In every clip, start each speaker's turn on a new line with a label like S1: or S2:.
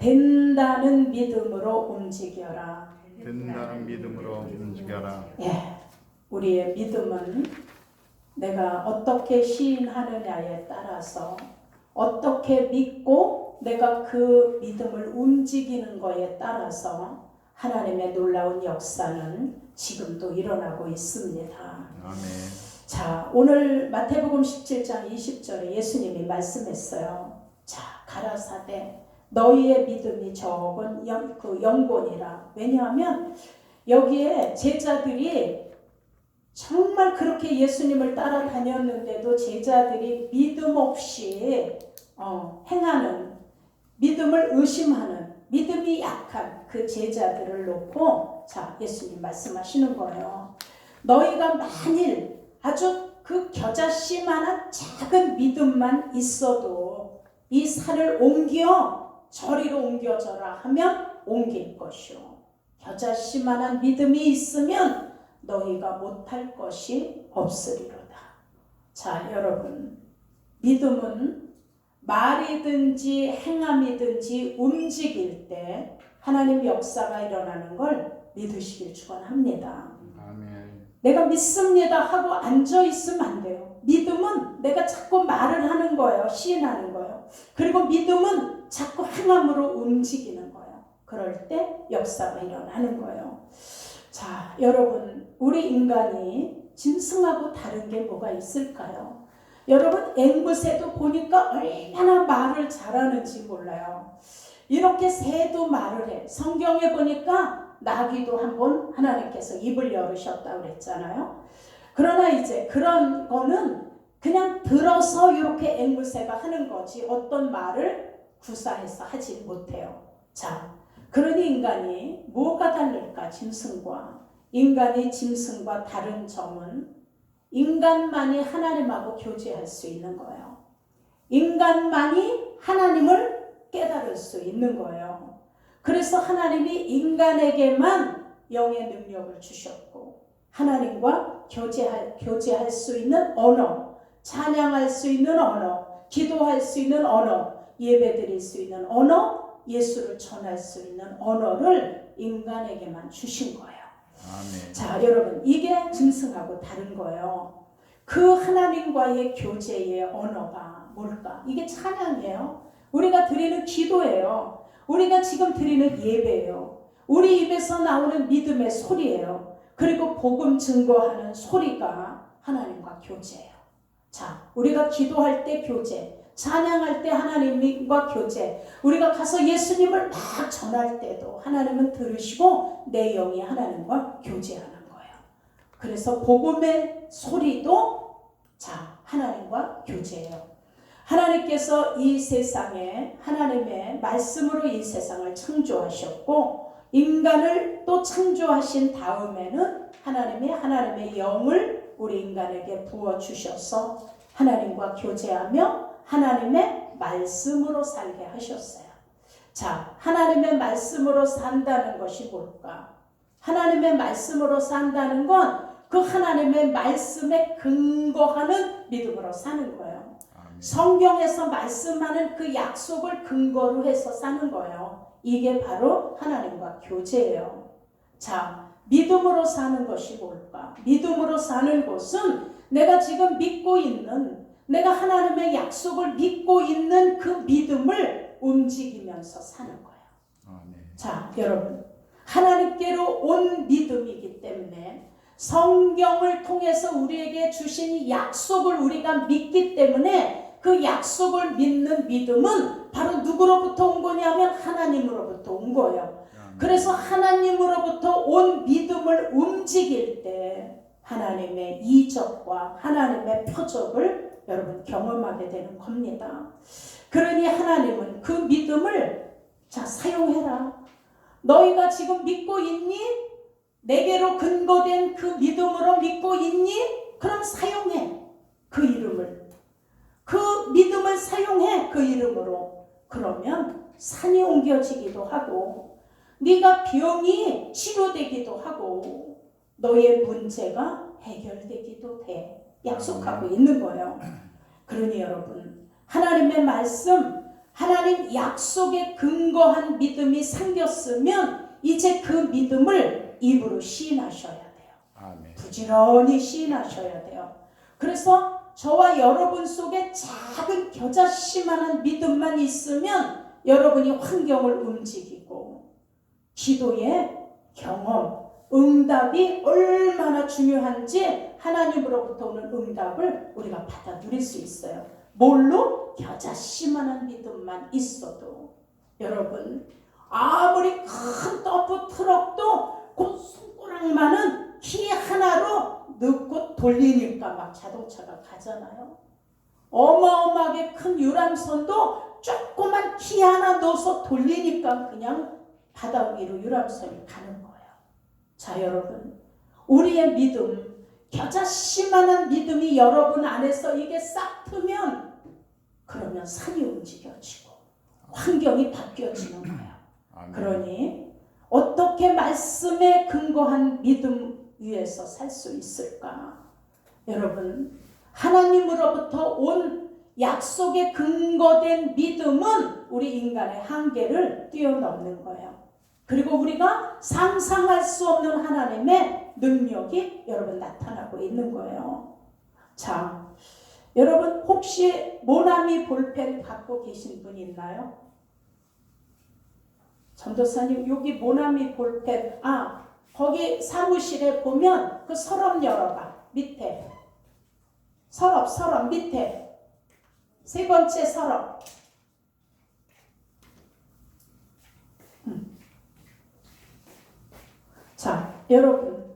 S1: 된다는 믿음으로 움직여라.
S2: 된다는 믿음으로 움직여라.
S1: 예, 우리의 믿음은 내가 어떻게 시인하느냐에 따라서 어떻게 믿고 내가 그 믿음을 움직이는 거에 따라서 하나님의 놀라운 역사는 지금도 일어나고 있습니다.
S2: 아멘.
S1: 자, 오늘 마태복음 17장 20절에 예수님이 말씀했어요. 자, 가라사대 너희의 믿음이 적은 영혼이라. 왜냐하면 여기에 제자들이 정말 그렇게 예수님을 따라다녔는데도 제자들이 믿음 없이 행하는, 믿음을 의심하는, 믿음이 약한 그 제자들을 놓고 자, 예수님 말씀하시는 거예요. 너희가 만일 아주 그 겨자씨만한 작은 믿음만 있어도 이 산을 옮겨 저리로 옮겨져라 하면 옮길 것이요. 겨자씨만한 믿음이 있으면 너희가 못할 것이 없으리로다. 자, 여러분, 믿음은 말이든지 행함이든지 움직일 때 하나님 역사가 일어나는 걸 믿으시길 축원합니다.
S2: 아멘.
S1: 내가 믿습니다 하고 앉아있으면 안 돼요. 믿음은 내가 자꾸 말을 하는 거예요. 시인하는 거예요. 그리고 믿음은 자꾸 행함으로 움직이는 거예요. 그럴 때 역사가 일어나는 거예요. 자, 여러분, 우리 인간이 짐승하고 다른 게 뭐가 있을까요? 여러분, 앵무새도 보니까 얼마나 말을 잘하는지 몰라요. 이렇게 새도 말을 해. 성경에 보니까 나귀도 한번 하나님께서 입을 열으셨다고 그랬잖아요. 그러나 이제 그런 거는 그냥 들어서 이렇게 앵무새가 하는 거지 어떤 말을 구사해서 하지 못해요. 자, 그러니 인간이 뭐가 다를까? 짐승과. 인간이 짐승과 다른 점은 인간만이 하나님하고 교제할 수 있는 거예요. 인간만이 하나님을 깨달을 수 있는 거예요. 그래서 하나님이 인간에게만 영의 능력을 주셨고 하나님과 교제할 수 있는 언어, 찬양할 수 있는 언어, 기도할 수 있는 언어, 예배드릴 수 있는 언어, 예수를 전할 수 있는 언어를 인간에게만 주신 거예요.
S2: 아멘.
S1: 자, 여러분, 이게 짐승하고 다른 거예요. 그 하나님과의 교제의 언어가 뭘까? 이게 찬양이에요. 우리가 드리는 기도예요. 우리가 지금 드리는 예배예요. 우리 입에서 나오는 믿음의 소리예요. 그리고 복음 증거하는 소리가 하나님과 교제예요. 자, 우리가 기도할 때 교제, 찬양할 때 하나님과 교제, 우리가 가서 예수님을 막 전할 때도 하나님은 들으시고 내 영이 하나님과 교제하는 거예요. 그래서 복음의 소리도 자, 하나님과 교제예요. 하나님께서 이 세상에 하나님의 말씀으로 이 세상을 창조하셨고 인간을 또 창조하신 다음에는 하나님의 영을 우리 인간에게 부어주셔서 하나님과 교제하며 하나님의 말씀으로 살게 하셨어요. 자, 하나님의 말씀으로 산다는 것이 뭘까? 하나님의 말씀으로 산다는 건 그 하나님의 말씀에 근거하는 믿음으로 사는 거예요.
S2: 아멘.
S1: 성경에서 말씀하는 그 약속을 근거로 해서 사는 거예요. 이게 바로 하나님과 교제예요. 자, 믿음으로 사는 것이 뭘까? 믿음으로 사는 것은 내가 지금 믿고 있는, 내가 하나님의 약속을 믿고 있는 그 믿음을 움직이면서 사는 거예요.
S2: 아멘.
S1: 자, 여러분, 하나님께로 온 믿음이기 때문에 성경을 통해서 우리에게 주신 약속을 우리가 믿기 때문에 그 약속을 믿는 믿음은 바로 누구로부터 온 거냐면 하나님으로부터 온 거예요. 그래서 하나님으로부터 온 믿음을 움직일 때 하나님의 이적과 하나님의 표적을 여러분 경험하게 되는 겁니다. 그러니 하나님은 그 믿음을 자, 사용해라. 너희가 지금 믿고 있니? 내게로 근거된 그 믿음으로 믿고 있니? 그럼 사용해. 그 이름을. 그 믿음을 사용해. 그 이름으로. 그러면 산이 옮겨지기도 하고 네가 병이 치료되기도 하고 너의 문제가 해결되기도 돼. 약속하고 있는 거예요. 그러니 여러분, 하나님의 말씀, 하나님 약속에 근거한 믿음이 생겼으면 이제 그 믿음을 입으로 시인하셔야 돼요.
S2: 아멘.
S1: 부지런히 시인하셔야 돼요. 그래서 저와 여러분 속에 작은 겨자씨만한 믿음만 있으면 여러분이 환경을 움직이고 기도의 경험, 응답이 얼마나 중요한지 하나님으로부터 오는 응답을 우리가 받아 누릴 수 있어요. 뭘로? 겨자씨만한 믿음만 있어도. 여러분, 아무리 큰 더프 트럭도 그 손가락만은 키 하나로 넣고 돌리니까 막 자동차가 가잖아요. 어마어마하게 큰 유람선도 조그만 키 하나 넣어서 돌리니까 그냥 바다 위로 유람선이 가는 거예요. 자, 여러분, 우리의 믿음, 겨자씨만한 믿음이 여러분 안에서 이게 싹 트면 그러면 산이 움직여지고 환경이 바뀌어지는 거예요.
S2: 아멘.
S1: 그러니 어떻게 말씀에 근거한 믿음 위에서 살 수 있을까? 여러분, 하나님으로부터 온 약속에 근거된 믿음은 우리 인간의 한계를 뛰어넘는 거예요. 그리고 우리가 상상할 수 없는 하나님의 능력이 여러분 나타나고 있는 거예요. 자, 여러분 혹시 모나미 볼펜 갖고 계신 분 있나요? 전도사님, 여기 모나미 볼펜, 거기 사무실에 보면 그 서랍 열어봐. 밑에 서랍 밑에 세 번째 서랍. 자, 여러분,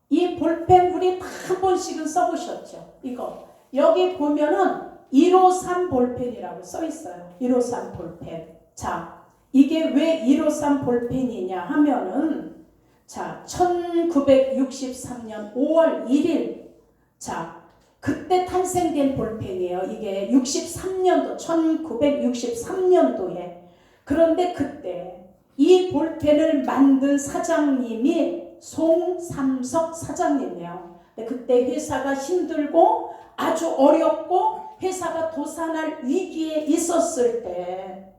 S1: 이 볼펜 우리 다 한 번씩은 써보셨죠? 이거 여기 보면은 153 볼펜이라고 써 있어요. 153 볼펜. 자, 이게 왜 153 볼펜이냐 하면은, 자, 1963년 5월 1일, 자, 그때 탄생된 볼펜이에요. 이게 63년도, 1963년도에. 그런데 그때 이 볼펜을 만든 사장님이 송삼석 사장님이에요. 그때 회사가 힘들고 아주 어렵고 회사가 도산할 위기에 있었을 때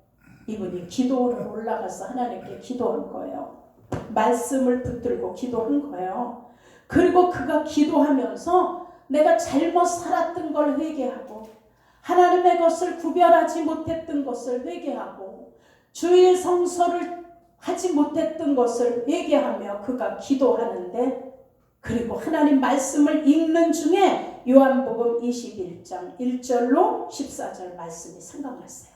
S1: 이분이 기도를 올라가서 하나님께 기도한 거예요. 말씀을 붙들고 기도한 거예요. 그리고 그가 기도하면서 내가 잘못 살았던 걸 회개하고 하나님의 것을 구별하지 못했던 것을 회개하고 주일 성서를 하지 못했던 것을 회개하며 그가 기도하는데, 그리고 하나님 말씀을 읽는 중에 요한복음 21장 1절로 14절 말씀이 생각났어요.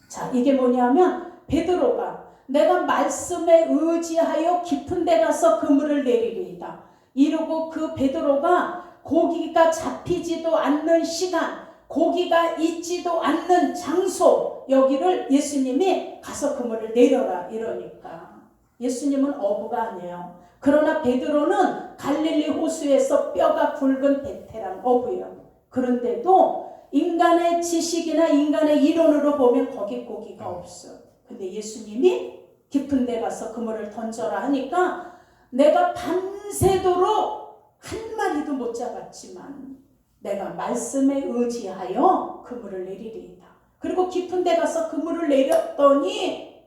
S1: 자, 이게 뭐냐면 베드로가 내가 말씀에 의지하여 깊은 데 가서 그물을 내리리이다 이러고 그 베드로가 고기가 잡히지도 않는 시간, 고기가 있지도 않는 장소, 여기를 예수님이 가서 그물을 내려라 이러니까 예수님은 어부가 아니에요. 그러나 베드로는 갈릴리 호수에서 뼈가 굵은 베테랑 어부예요. 그런데도 인간의 지식이나 인간의 이론으로 보면 거기 고기가 없어. 근데 예수님이 깊은 데 가서 그물을 던져라 하니까 내가 밤새도록 한 마리도 못 잡았지만 내가 말씀에 의지하여 그물을 내리리이다. 그리고 깊은 데 가서 그물을 내렸더니,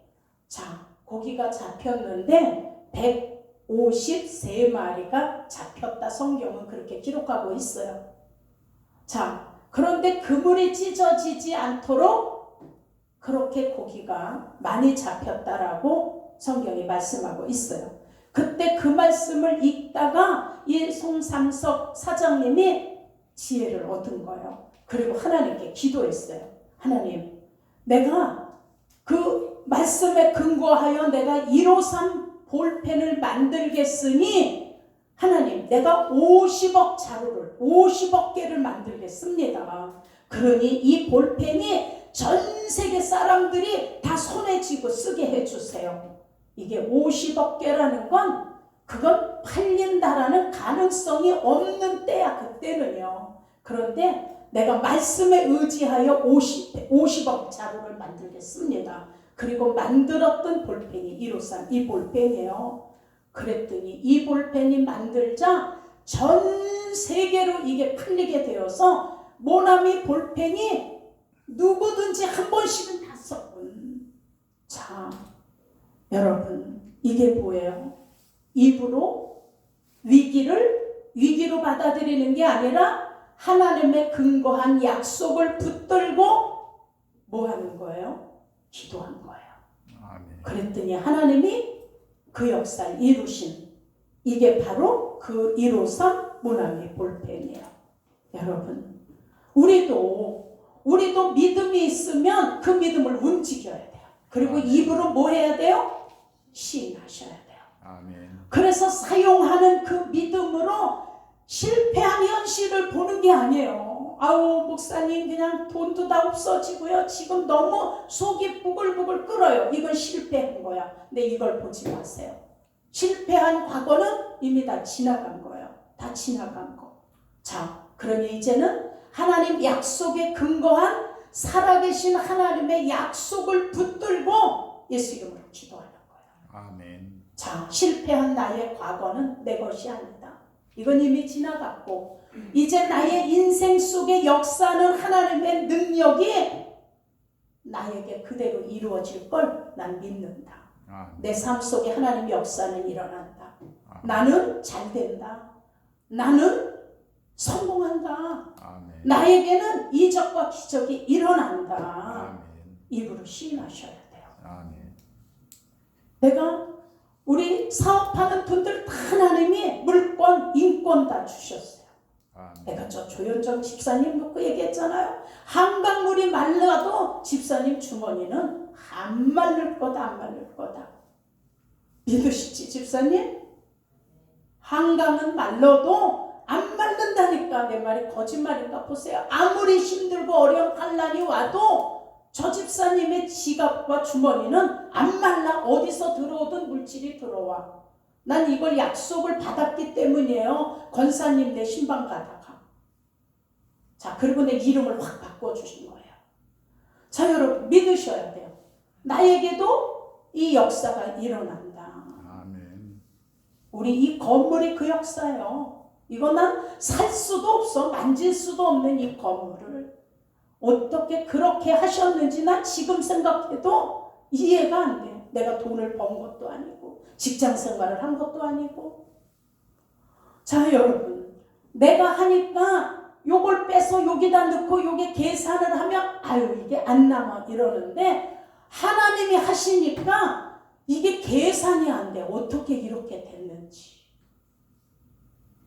S1: 자, 고기가 잡혔는데 153마리가 잡혔다. 성경은 그렇게 기록하고 있어요. 자, 그런데 그물이 찢어지지 않도록 그렇게 고기가 많이 잡혔다라고 성경이 말씀하고 있어요. 그때 그 말씀을 읽다가 이 송삼석 사장님이 지혜를 얻은 거예요. 그리고 하나님께 기도했어요. 하나님, 내가 그 말씀에 근거하여 내가 153 볼펜을 만들겠으니 하나님, 내가 50억 자루를 50억 개를 만들겠습니다. 그러니 이 볼펜이 전 세계 사람들이 다 손에 쥐고 쓰게 해주세요. 이게 50억 개라는 건 그건 팔린다라는 가능성이 없는 때야, 그때는요. 그런데 내가 말씀에 의지하여 50억 자루를 만들겠습니다. 그리고 만들었던 볼펜이 153 이 볼펜이에요. 그랬더니 이 볼펜이 만들자 전 세계로 이게 팔리게 되어서 모나미 볼펜이 누구든지 한 번씩은 다 써본. 자, 여러분, 이게 뭐예요? 입으로 위기로 받아들이는 게 아니라 하나님의 근거한 약속을 붙들고 뭐 하는 거예요? 기도한 거예요.
S2: 아멘.
S1: 그랬더니 하나님이 그 역사를 이루신, 이게 바로 그 이루선 무나미 볼펜이에요. 여러분, 우리도 믿음이 있으면 그 믿음을 움직여야 돼요. 그리고 입으로 뭐 해야 돼요? 시인하셔야 돼요.
S2: 아멘.
S1: 그래서 사용하는 그 믿음으로 실패한 현실을 보는 게 아니에요. 아우, 목사님 그냥 돈도 다 없어지고요. 지금 너무 속이 부글부글 끓어요. 이건 실패한 거야. 근데 이걸 보지 마세요. 실패한 과거는 이미 다 지나간 거예요. 다 지나간 거. 자, 그러니 이제는 하나님 약속에 근거한 살아계신 하나님의 약속을 붙들고 예수 이름으로 기도하는 거예요.
S2: 아멘.
S1: 자, 실패한 나의 과거는 내 것이 아니다. 이건 이미 지나갔고 이제 나의 인생 속의 역사는 하나님의 능력이 나에게 그대로 이루어질 걸 난 믿는다.
S2: 아멘.
S1: 내 삶 속에 하나님의 역사는 일어난다.
S2: 아멘.
S1: 나는 잘 된다. 나는 성공한다.
S2: 아멘.
S1: 나에게는 이적과 기적이 일어난다.
S2: 아멘.
S1: 입으로 시인하셔야 돼요.
S2: 아멘.
S1: 내가 우리 사업하는 분들 다 하나님이 물권, 인권 다 주셨어요.
S2: 아멘.
S1: 내가 저 조현정 집사님 놓고 얘기했잖아요. 한강물이 말라도 집사님 주머니는 안 말릴 거다, 안 말릴 거다. 믿으시지 집사님? 한강은 말라도 안 말른다니까. 내 말이 거짓말인가 보세요. 아무리 힘들고 어려운 환난이 와도 저 집사님의 지갑과 주머니는 안 말라. 어디서 들어오든 물질이 들어와. 난 이걸 약속을 받았기 때문이에요. 권사님 내 신방 가다가. 자, 그리고 내 이름을 확 바꿔주신 거예요. 자, 여러분 믿으셔야 돼요. 나에게도 이 역사가 일어난다.
S2: 아멘.
S1: 우리 이 건물이 그 역사예요. 이거 난 살 수도 없어. 만질 수도 없는 이 건물을 어떻게 그렇게 하셨는지 난 지금 생각해도 이해가 안 돼요. 내가 돈을 번 것도 아니고 직장 생활을 한 것도 아니고. 자, 여러분, 내가 하니까 요걸 빼서 여기다 넣고 요게 계산을 하면 아유 이게 안 남아 이러는데 하나님이 하시니까 이게 계산이 안 돼. 어떻게 이렇게 됐는지.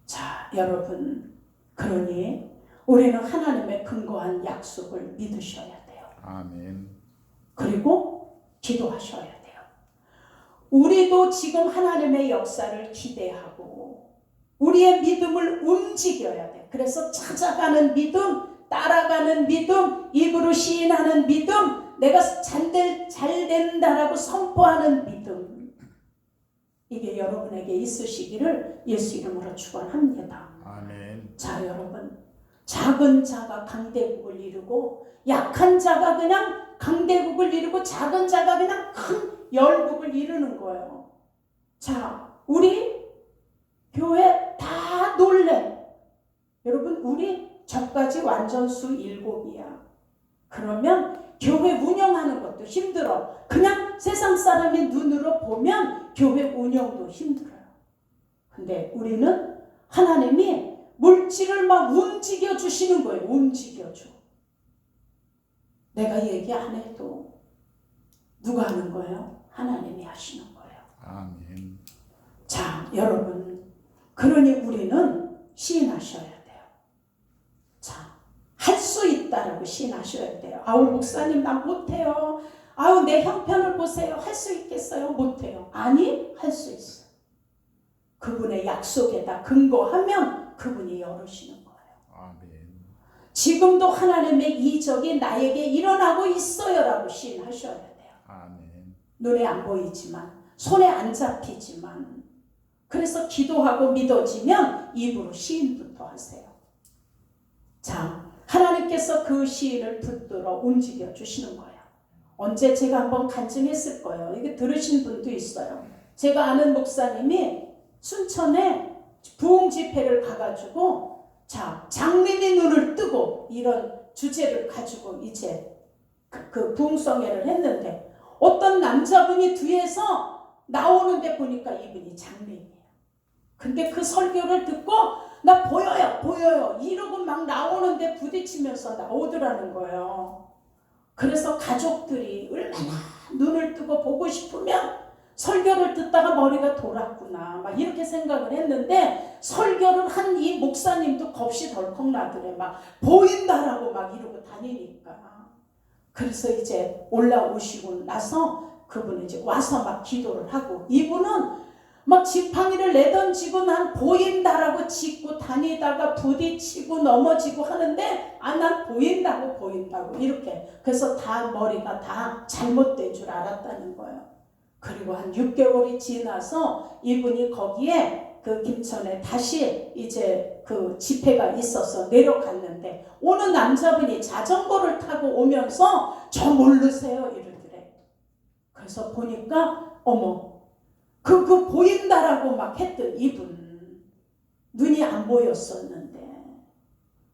S1: 자, 여러분, 그러니 우리는 하나님의 근거한 약속을 믿으셔야 돼요.
S2: 아멘.
S1: 그리고 기도하셔야 돼요. 우리도 지금 하나님의 역사를 기대하고 우리의 믿음을 움직여야 돼. 그래서 찾아가는 믿음, 따라가는 믿음, 입으로 시인하는 믿음, 내가 잘 된다라고 선포하는 믿음, 이게 여러분에게 있으시기를 예수 이름으로 축원합니다.
S2: 아멘.
S1: 자, 여러분, 작은 자가 강대국을 이루고 약한 자가 그냥 강대국을 이루고 작은 자가 그냥 큰 열국을 이루는 거예요. 자, 우리 교회 다 놀래. 여러분, 우리 저까지 완전수 7이야. 그러면 교회 운영하는 것도 힘들어. 그냥 세상 사람의 눈으로 보면 교회 운영도 힘들어요. 근데 우리는 하나님이 물질을 막 움직여 주시는 거예요. 움직여줘. 내가 얘기 안 해도 누가 하는 거예요? 하나님이 하시는 거예요.
S2: 아멘.
S1: 자, 여러분, 그러니 우리는 시인하셔야 돼요. 자, 할 수 있다라고 시인하셔야 돼요. 아우, 목사님 나 못해요. 아우, 내 형편을 보세요. 할 수 있겠어요? 못해요. 아니, 할 수 있어요. 그분의 약속에다 근거하면 그분이 열으시는 거예요.
S2: 아멘.
S1: 지금도 하나님의 이적이 나에게 일어나고 있어요라고 시인하셔야 돼요.
S2: 아멘.
S1: 눈에 안 보이지만, 손에 안 잡히지만, 그래서 기도하고 믿어지면 입으로 시인부터 하세요. 자, 하나님께서 그 시인을 붙들어 움직여 주시는 거예요. 언제 제가 한번 간증했을 거예요. 이게 들으신 분도 있어요. 제가 아는 목사님이 순천에 부흥 집회를 가가지고, 자, 장님이 눈을 뜨고 이런 주제를 가지고 이제 그 부흥성회를 했는데 어떤 남자분이 뒤에서 나오는데 보니까 이분이 장로님이에요. 근데 그 설교를 듣고 나 보여요 이러고 막 나오는데 부딪히면서 나오더라는 거예요. 그래서 가족들이 얼마나 눈을 뜨고 보고 싶으면 설교를 듣다가 머리가 돌았구나 막 이렇게 생각을 했는데 설교를 한 이 목사님도 겁이 덜컥 나더래. 막 보인다라고 막 이러고 다니니까. 그래서 이제 올라오시고 나서 그분은 이제 와서 막 기도를 하고 이분은 막 지팡이를 내던지고 난 보인다라고 짚고 다니다가 부딪히고 넘어지고 하는데 난 보인다고 이렇게. 그래서 다 머리가 다 잘못된 줄 알았다는 거예요. 그리고 한 6개월이 지나서 이분이 거기에 그 김천에 다시 이제 그 집회가 있어서 내려갔는데 어느 남자분이 자전거를 타고 오면서 저 모르세요 이러더래. 그래서 보니까 어머 그 보인다라고 막 했던 이분 눈이 안 보였었는데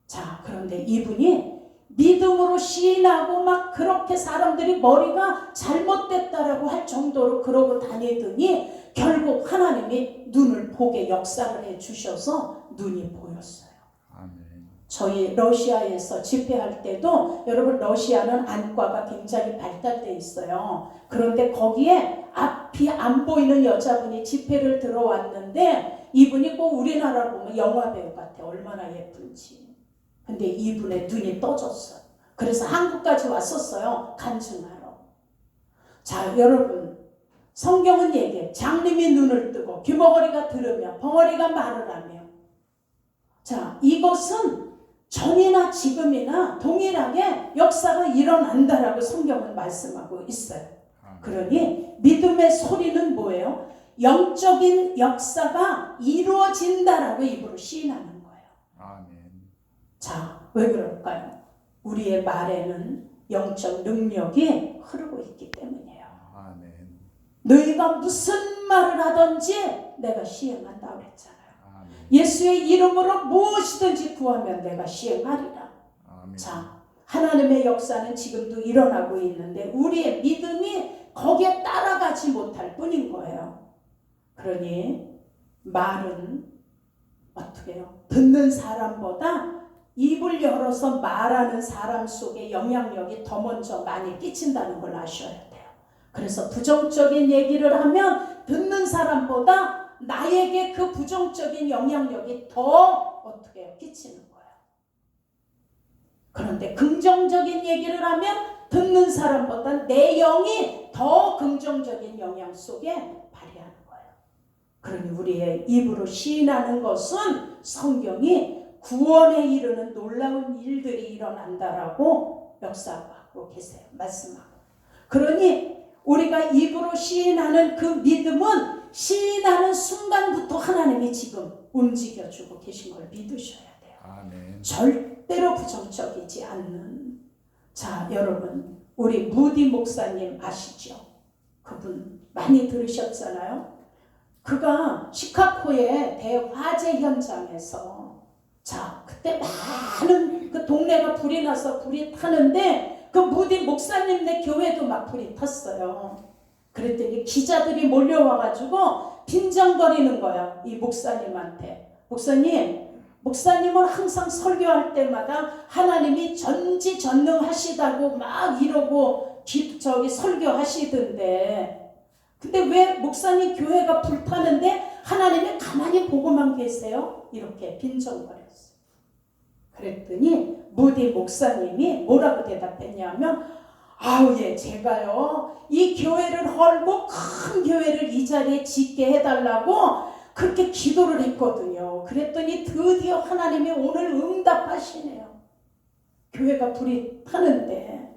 S1: 자 그런데 이분이 믿음으로 시인하고 막 그렇게 사람들이 머리가 잘못됐다라고 할 정도로 그러고 다니더니 결국 하나님이 눈을 보게 역사를 해 주셔서 눈이 보였어요.
S2: 아멘.
S1: 저희 러시아에서 집회할 때도 여러분 러시아는 안과가 굉장히 발달돼 있어요. 그런데 거기에 앞이 안 보이는 여자분이 집회를 들어왔는데 이분이 꼭 우리나라 보면 영화배우 같아. 얼마나 예쁜지. 근데 이분의 눈이 떠졌어요. 그래서 한국까지 왔었어요. 간증하러. 자 여러분 성경은 얘기해. 장님이 눈을 뜨고 귀머거리가 들으며 벙어리가 말을 하며. 자 이것은 전이나 지금이나 동일하게 역사가 일어난다라고 성경은 말씀하고 있어요. 그러니 믿음의 소리는 뭐예요? 영적인 역사가 이루어진다라고 입으로 시인하는 거예요.
S2: 아멘.
S1: 자, 왜 그럴까요? 우리의 말에는 영적 능력이 흐르고 있기 때문이에요.
S2: 아멘.
S1: 너희가 무슨 말을 하든지 내가 시행한다고 그랬잖아요.
S2: 아멘.
S1: 예수의 이름으로 무엇이든지 구하면 내가 시행하리라.
S2: 아멘.
S1: 자, 하나님의 역사는 지금도 일어나고 있는데 우리의 믿음이 거기에 따라가지 못할 뿐인 거예요. 그러니 말은 어떻게 해요? 듣는 사람보다 입을 열어서 말하는 사람 속에 영향력이 더 먼저 많이 끼친다는 걸 아셔야 돼요. 그래서 부정적인 얘기를 하면 듣는 사람보다 나에게 그 부정적인 영향력이 더 어떻게 해요? 끼치는 거예요. 그런데 긍정적인 얘기를 하면 듣는 사람보다 내 영이 더 긍정적인 영향 속에 발휘하는 거예요. 그러니 우리의 입으로 시인하는 것은 성경이 구원에 이르는 놀라운 일들이 일어난다라고 역사하고 계세요. 말씀하고. 그러니 우리가 입으로 시인하는 그 믿음은 시인하는 순간부터 하나님이 지금 움직여주고 계신 걸 믿으셔야 돼요.
S2: 아멘.
S1: 절대로 부정적이지 않는. 자 여러분 우리 무디 목사님 아시죠? 그분 많이 들으셨잖아요. 그가 시카고의 대화재 현장에서 자 그때 많은 그 동네가 불이 나서 불이 타는데 그 무디 목사님네 교회도 막 불이 탔어요. 그랬더니 기자들이 몰려와가지고 빈정거리는 거야. 이 목사님한테. 목사님은 항상 설교할 때마다 하나님이 전지전능하시다고 막 이러고 설교하시던데 근데 왜 목사님 교회가 불타는데 하나님이 가만히 보고만 계세요? 이렇게 빈정거렸어요. 그랬더니 무디 목사님이 뭐라고 대답했냐면 예 제가요 이 교회를 헐고 큰 교회를 이 자리에 짓게 해달라고 그렇게 기도를 했거든요. 그랬더니 드디어 하나님이 오늘 응답하시네요. 교회가 불이 타는데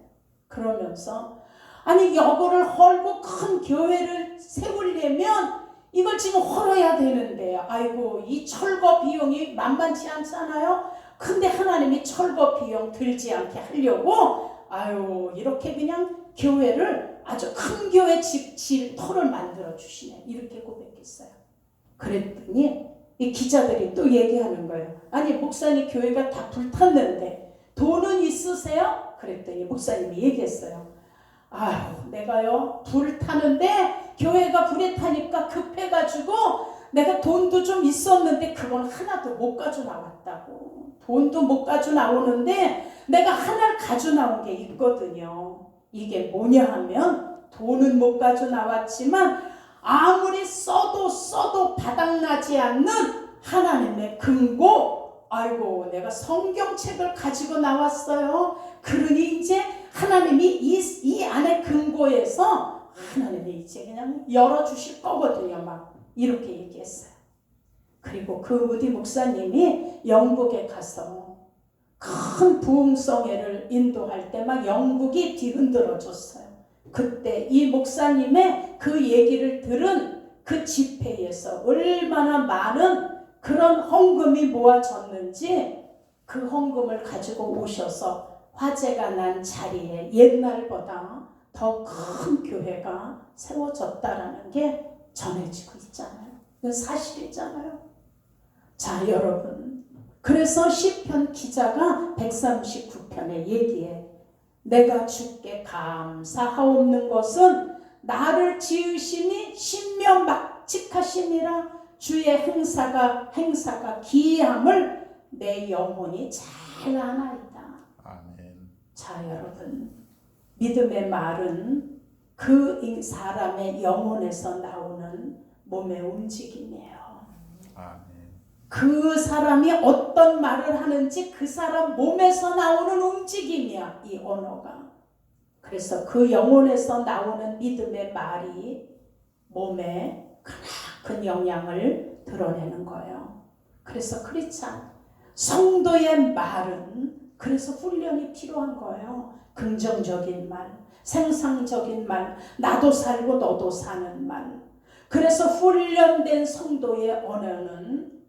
S1: 그러면서 아니 여거를 헐고 큰 교회를 세우려면 이걸 지금 헐어야 되는데 아이고 이 철거 비용이 만만치 않잖아요. 근데 하나님이 철거 비용 들지 않게 하려고 이렇게 그냥 교회를 아주 큰 교회 질 터를 만들어 주시네. 이렇게 고백했어요. 그랬더니 이 기자들이 또 얘기하는 거예요. 아니 목사님 교회가 다 불탔는데 돈은 있으세요? 그랬더니 목사님이 얘기했어요. 아유, 내가요 불 타는데 교회가 불에 타니까 급해가지고 내가 돈도 좀 있었는데 그건 하나도 못 가져 나왔다고. 돈도 못 가져 나오는데 내가 하나를 가져 나온 게 있거든요. 이게 뭐냐 하면 돈은 못 가져 나왔지만 아무리 써도 바닥나지 않는 하나님의 근고. 아이고, 내가 성경책을 가지고 나왔어요. 그러니 이제 하나님이 이 안에 근거에서 하나님이 이제 그냥 열어주실 거거든요. 막 이렇게 얘기했어요. 그리고 그 무디 목사님이 영국에 가서 큰 부흥성회를 인도할 때 막 영국이 뒤흔들어졌어요. 그때 이 목사님의 그 얘기를 들은 그 집회에서 얼마나 많은 그런 헌금이 모아졌는지 그 헌금을 가지고 오셔서 화재가 난 자리에 옛날보다 더 큰 교회가 세워졌다라는 게 전해지고 있잖아요. 이건 사실이잖아요. 자, 여러분, 그래서 시편 기자가 139편의 얘기에 내가 주께 감사하옵는 것은 나를 지으시니 신명막직하심이라 주의 행사가 기이함을 내 영혼이 잘 아나이다.
S2: 아멘.
S1: 자, 여러분, 믿음의 말은 그 사람의 영혼에서 나오는 몸의 움직임이에요.
S2: 아멘.
S1: 그 사람이 어떤 말을 하는지 그 사람 몸에서 나오는 움직임이야, 이 언어가. 그래서 그 영혼에서 나오는 믿음의 말이 몸에 큰 영향을 드러내는 거예요. 그래서 크리스찬 성도의 말은 그래서 훈련이 필요한 거예요. 긍정적인 말, 생산적인 말, 나도 살고 너도 사는 말. 그래서 훈련된 성도의 언어는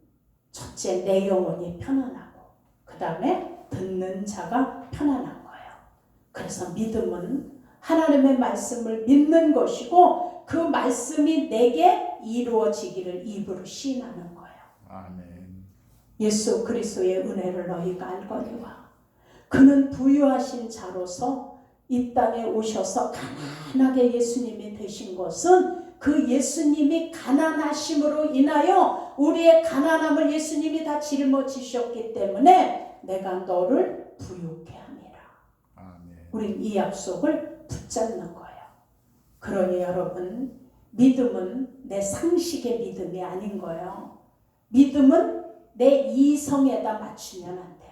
S1: 첫째, 내 영혼이 편안하고 그 다음에 듣는 자가 편안한 거예요. 그래서 믿음은 하나님의 말씀을 믿는 것이고 그 말씀이 내게 이루어지기를 입으로 시인하는 거예요.
S2: 아멘.
S1: 예수 그리스도의 은혜를 너희가 알거니와 그는 부유하신 자로서 이 땅에 오셔서 가난하게 예수님이 되신 것은 그 예수님이 가난하심으로 인하여 우리의 가난함을 예수님이 다 짊어지셨기 때문에 내가 너를 부유케 함이라.
S2: 아멘.
S1: 우린 이 약속을 붙잡는 거예요. 그러니 여러분, 믿음은 내 상식의 믿음이 아닌 거예요. 믿음은 내 이성에다 맞추면 안 돼요.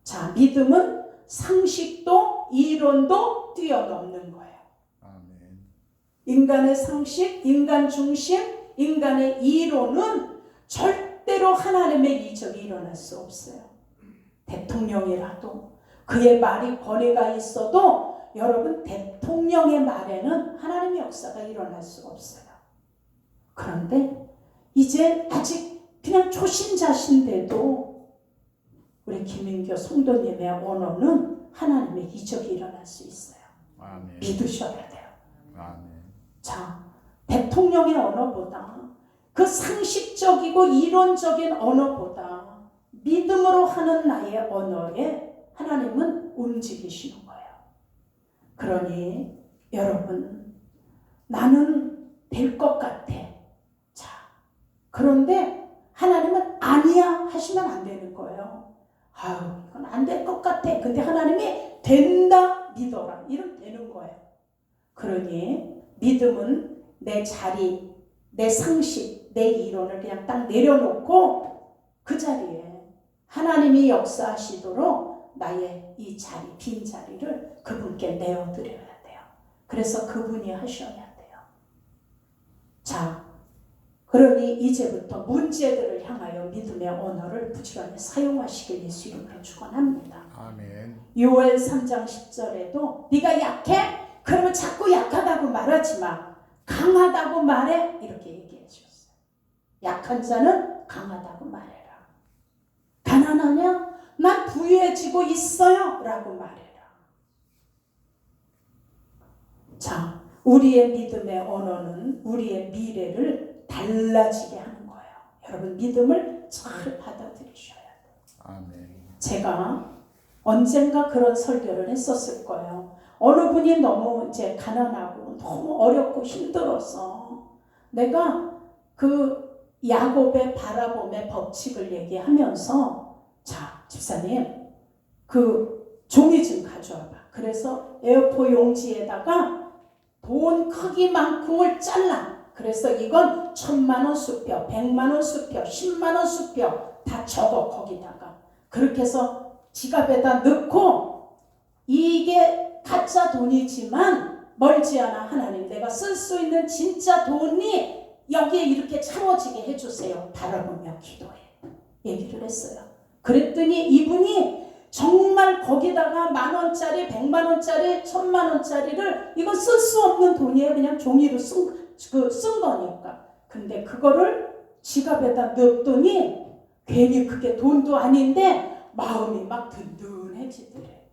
S1: 자, 믿음은 상식도 이론도 뛰어넘는 거예요.
S2: 아멘.
S1: 인간의 상식, 인간 중심, 인간의 이론은 절대로 하나님의 이적이 일어날 수 없어요. 대통령이라도 그의 말이 권위가 있어도 여러분, 대통령의 말에는 하나님의 역사가 일어날 수가 없어요. 그런데 이제 아직 그냥 초신자신데도 우리 김인교 성도님의 언어는 하나님의 이적이 일어날 수 있어요.
S2: 아멘.
S1: 믿으셔야 돼요.
S2: 아멘.
S1: 자, 대통령의 언어보다 그 상식적이고 이론적인 언어보다 믿음으로 하는 나의 언어에 하나님은 움직이시는 거예요. 그러니 여러분, 나는 될 것 같아. 자, 그런데 하나님은 아니야 하시면 안 되는 거예요. 아유, 이건 안 될 것 같아. 근데 하나님이 된다 믿어라. 이러면 되는 거예요. 그러니 믿음은 내 자리, 내 상식, 내 이론을 그냥 딱 내려놓고 그 자리에 하나님이 역사하시도록 나의 이 자리, 빈 자리를 그분께 내어드려야 돼요. 그래서 그분이 하셔야 돼요. 자, 그러니 이제부터 문제들을 향하여 믿음의 언어를 부지런히 사용하시길 예수 이름으로 축원합니다.
S2: 아멘.
S1: 요엘 3장 10절에도 네가 약해? 그러면 자꾸 약하다고 말하지 마. 강하다고 말해. 이렇게 얘기해 주셨어요. 약한 자는 강하다고 말해라. 가난하냐? 난 부유해지고 있어요. 라고 말해라. 자, 우리의 믿음의 언어는 우리의 미래를 달라지게 하는 거예요. 여러분, 믿음을 잘 받아들이셔야 돼요.
S2: 아멘.
S1: 제가 언젠가 그런 설교를 했었을 거예요. 어느 분이 너무 이제 가난하고 너무 어렵고 힘들어서 내가 그 야곱의 바라봄의 법칙을 얘기하면서 자, 집사님 그 종이 좀 가져와봐. 그래서 A4 용지에다가 돈 크기만큼을 잘라. 그래서 이건 1,000만 원 수표, 100만 원 수표, 10만 원 수표 다 적어 거기다가. 그렇게 해서 지갑에다 넣고 이게 가짜 돈이지만 멀지 않아 하나님 내가 쓸 수 있는 진짜 돈이 여기에 이렇게 채워지게 해주세요. 바라보며 기도해. 얘기를 했어요. 그랬더니 이분이 정말 거기다가 10,000원짜리, 100만 원짜리, 1,000만 원짜리를 이거 쓸 수 없는 돈이에요. 그냥 종이로 쓴 거니까. 근데 그거를 지갑에다 넣었더니 괜히 그게 돈도 아닌데 마음이 막 든든해지더래.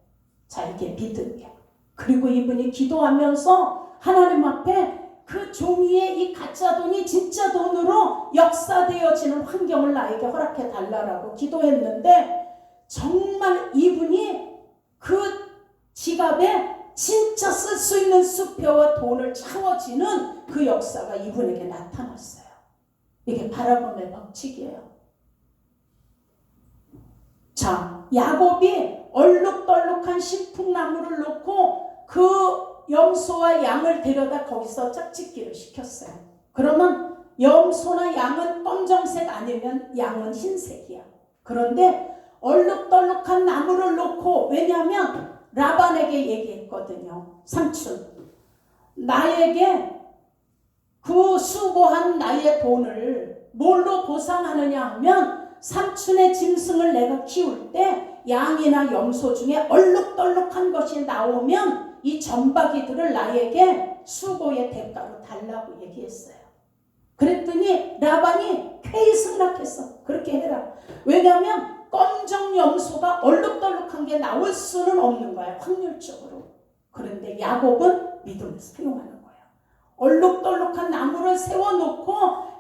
S1: 자, 이게 믿음이야. 그리고 이분이 기도하면서 하나님 앞에 그 종이에 이 가짜 돈이 진짜 돈으로 역사되어지는 환경을 나에게 허락해 달라라고 기도했는데 정말 이분이 그 지갑에 진짜 쓸 수 있는 수표와 돈을 채워지는 그 역사가 이분에게 나타났어요. 이게 바라봄의 법칙이에요. 자, 야곱이 얼룩덜룩한 신풍나무를 놓고 그 염소와 양을 데려다 거기서 짝짓기를 시켰어요. 그러면 염소나 양은 검정색 아니면 양은 흰색이야. 그런데 얼룩덜룩한 나무를 놓고 왜냐하면 라반에게 얘기했거든요. 삼촌, 나에게 그 수고한 나의 돈을 뭘로 보상하느냐 하면 삼촌의 짐승을 내가 키울 때 양이나 염소 중에 얼룩덜룩한 것이 나오면 이 점박이들을 나에게 수고의 대가로 달라고 얘기했어요. 그랬더니 라반이 쾌히 승낙했어. 그렇게 해라. 왜냐하면 검정 염소가 얼룩덜룩한 게 나올 수는 없는 거야. 확률적으로. 그런데 야곱은 믿음을 사용하는 거야. 얼룩덜룩한 나무를 세워놓고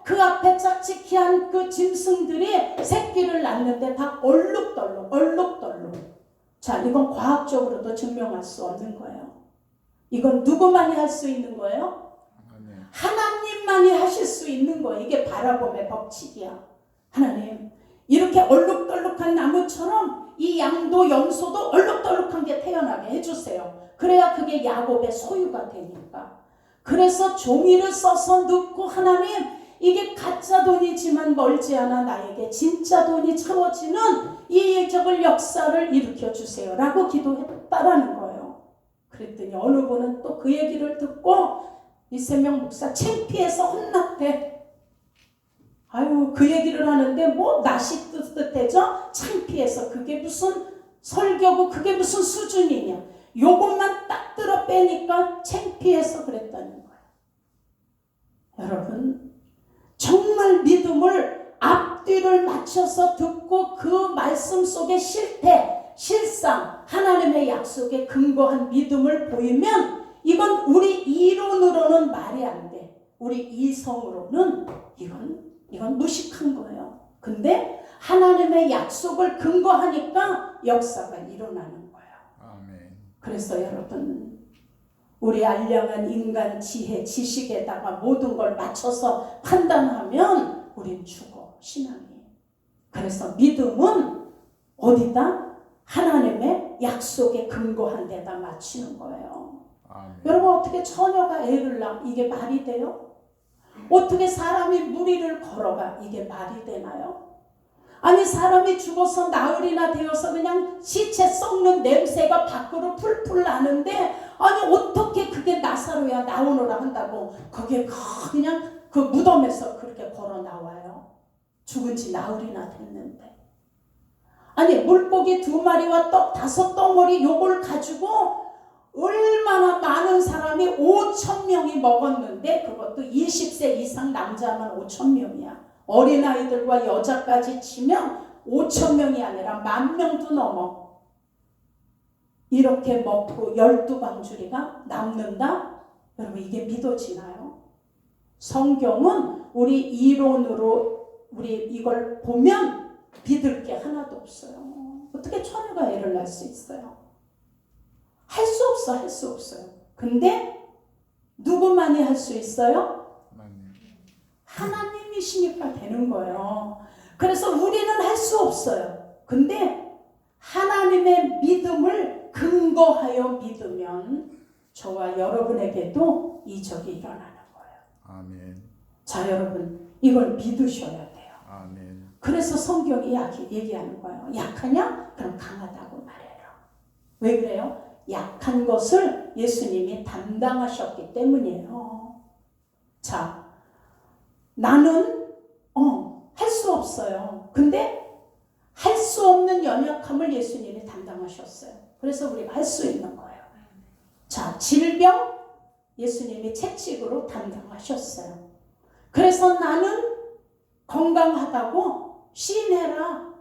S1: 그 앞에 짝짓기한 그 짐승들이 새끼를 낳는데 다 얼룩덜룩. 자, 이건 과학적으로도 증명할 수 없는 거예요. 이건 누구만이 할 수 있는 거예요? 하나님만이 하실 수 있는 거예요. 이게 바라봄의 법칙이야. 하나님, 이렇게 얼룩덜룩한 나무처럼 이 양도 염소도 얼룩덜룩한 게 태어나게 해주세요. 그래야 그게 야곱의 소유가 되니까. 그래서 종이를 써서 넣고 하나님, 이게 가짜 돈이지만 멀지 않아 나에게 진짜 돈이 채워지는 이 예적을 역사를 일으켜주세요 라고 기도했다라는 거예요. 그랬더니 어느 분은 또 그 얘기를 듣고 이세명 목사 창피해서 혼났대. 아유, 그 얘기를 하는데 뭐 낯이 뜨뜻해져? 창피해서. 그게 무슨 설교고 그게 무슨 수준이냐. 요것만 딱 들어 빼니까 창피해서 그랬다는 거예요. 여러분, 정말 믿음을 앞뒤를 맞춰서 듣고 그 말씀 속의 실태, 실상, 하나님의 약속에 근거한 믿음을 보이면 이건 우리 이론으로는 말이 안 돼. 우리 이성으로는 이건 무식한 거예요. 근데 하나님의 약속을 근거하니까 역사가 일어나는 거예요.
S2: 아멘.
S1: 그래서 여러분, 우리 알량한 인간 지혜, 지식에다가 모든 걸 맞춰서 판단하면 우린 죽어, 신앙이. 그래서 믿음은 어디다? 하나님의 약속에 근거한 데다 맞추는 거예요.
S2: 아멘.
S1: 여러분, 어떻게 처녀가 애를 낳아? 이게 말이 돼요? 어떻게 사람이 무리를 걸어가? 이게 말이 되나요? 아니, 사람이 죽어서 나흘이나 되어서 그냥 시체 썩는 냄새가 밖으로 풀풀 나는데 아니 어떻게 그게 나사로야 나오노라 한다고 거기에 그냥 그 무덤에서 그렇게 걸어 나와요? 죽은 지 나흘이나 됐는데. 아니, 물고기 2마리와 떡 5덩어리 요걸 가지고 얼마나 많은 사람이 5,000명이 먹었는데 그것도 20세 이상 남자만 5,000명이야. 어린아이들과 여자까지 치면 5,000명이 아니라 10,000명도 넘어. 이렇게 먹고 12방주리가 남는다? 여러분, 이게 믿어지나요? 성경은 우리 이론으로 우리 이걸 보면 믿을 게 하나도 없어요. 어떻게 처녀가 애를 낳을 수 있어요? 할 수 없어, 할 수 없어요. 근데 누구만이 할 수 있어요?
S2: 하나님.
S1: 하나님이시니까 되는 거예요. 그래서 우리는 할 수 없어요. 근데 하나님의 믿음을 근거하여 믿으면 저와 여러분에게도 이적이 일어나는 거예요.
S2: 아멘.
S1: 자, 여러분, 이걸 믿으셔야 돼요.
S2: 아멘.
S1: 그래서 성경이 얘기하는 거예요. 약하냐? 그럼 강하다고 말해라. 왜 그래요? 약한 것을 예수님이 담당하셨기 때문이에요. 자, 나는 할 수 없어요. 근데 할 수 없는 연약함을 예수님이 담당하셨어요. 그래서 우리가 할 수 있는 거예요. 자, 질병 예수님이 채찍으로 담당하셨어요. 그래서 나는 건강하다고 시인해라.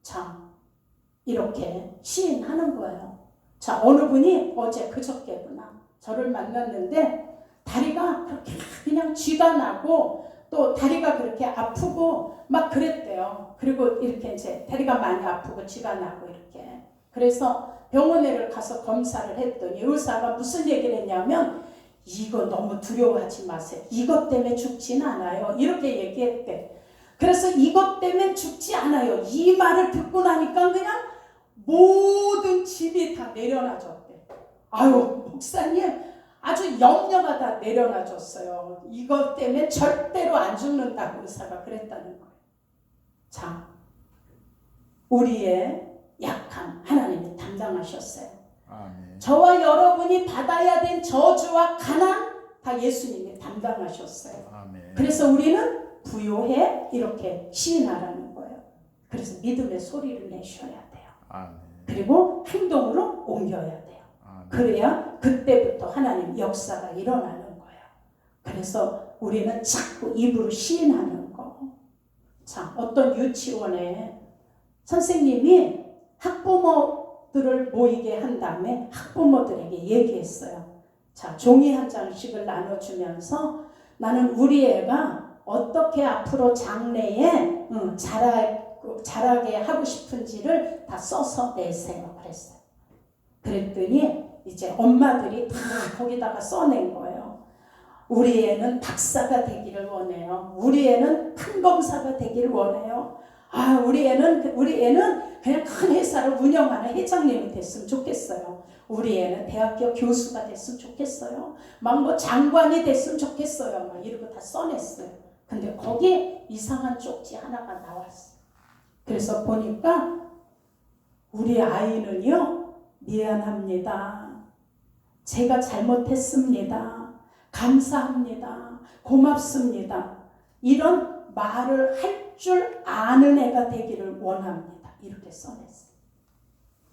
S1: 자, 이렇게 시인하는 거예요. 자, 어느 분이 어제 그저께구나 저를 만났는데 다리가 그렇게 그냥 쥐가 나고 또 다리가 그렇게 아프고 막 그랬대요. 그리고 이렇게 이제 다리가 많이 아프고 쥐가 나고 이렇게. 그래서 병원에 가서 검사를 했더니 의사가 무슨 얘기를 했냐면 이거 너무 두려워하지 마세요. 이것 때문에 죽진 않아요. 이렇게 얘기했대. 그래서 이것 때문에 죽지 않아요. 이 말을 듣고 나니까 그냥 모든 짐이 다 내려놔졌대. 아유, 목사님 아주 염려가 다 내려놔졌어요. 이것 때문에 절대로 안 죽는다고 의사가 그랬다는 거예요. 자, 우리의 약함 하나님이 담당하셨어요.
S2: 아멘.
S1: 저와 여러분이 받아야 된 저주와 가난 다 예수님이 담당하셨어요.
S2: 아멘.
S1: 그래서 우리는 부요해 이렇게 시인하라는 거예요. 그래서 믿음의 소리를 내셔야 돼요.
S2: 아멘.
S1: 그리고 행동으로 옮겨야 돼요.
S2: 아멘.
S1: 그래야 그때부터 하나님 역사가 일어나는 거예요. 그래서 우리는 자꾸 입으로 시인하는 거. 자, 어떤 유치원에 선생님이 학부모들을 모이게 한 다음에 학부모들에게 얘기했어요. 자, 종이 한 장씩을 나눠주면서 나는 우리 애가 어떻게 앞으로 장래에 자라게 하고 싶은지를 다 써서 내세요. 그랬어요. 그랬더니 이제 엄마들이 다 거기다가 써낸 거예요. 우리 애는 박사가 되기를 원해요. 우리 애는 큰 검사가 되기를 원해요. 아, 우리 애는 그냥 큰 회사를 운영하는 회장님이 됐으면 좋겠어요. 우리 애는 대학교 교수가 됐으면 좋겠어요. 막 뭐 장관이 됐으면 좋겠어요. 막 이러고 다 써냈어요. 근데 거기에 이상한 쪽지 하나가 나왔어요. 그래서 보니까 우리 아이는요, 미안합니다. 제가 잘못했습니다. 감사합니다. 고맙습니다. 이런 말을 할 줄 아는 애가 되기를 원합니다. 이렇게 써냈어요.